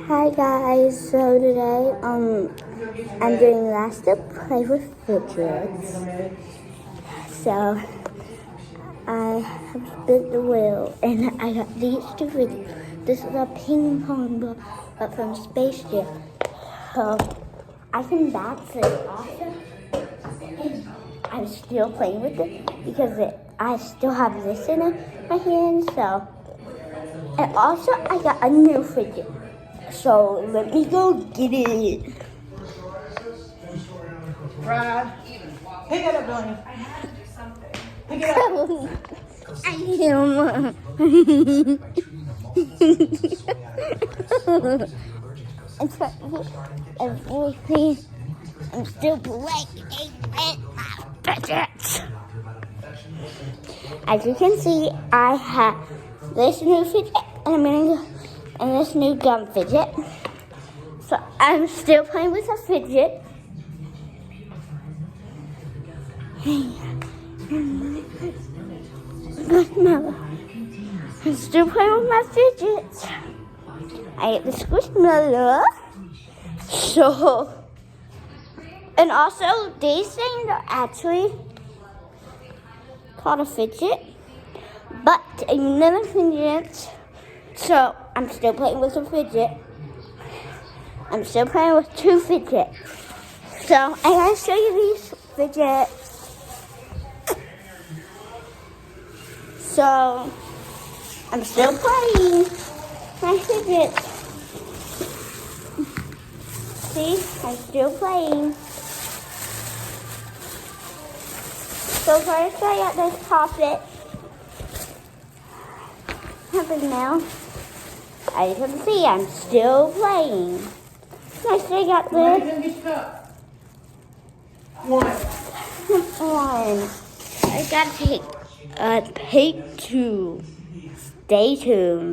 Hi guys, so today I'm doing last to play with fidgets. So I have spent the wheel and I got these two fidgets. This is a ping pong ball but from Space Jam. So I can bounce it also. I'm still playing with it because I still have this in my hand. So and also I got a new fidget. So let me go get it. Brad, pick it up, Delaney. Pick it up. I am. It's everything. I'm still playing with my fidgets. As you can see, I have this new fidget and this new gum fidget. So I'm still playing with a fidget. I'm still playing with my fidgets. I ate the squishmallow. So, and also these things are actually called a fidget, but another fidget. So I'm still playing with a fidget. I'm still playing with two fidgets. So I'm gonna show you these fidgets. So I'm still playing my fidgets. See, I'm still playing. So first I got this puppet. Happens now. As you can see, I'm still playing. Next I got this. One. I gotta take two. Stay tuned.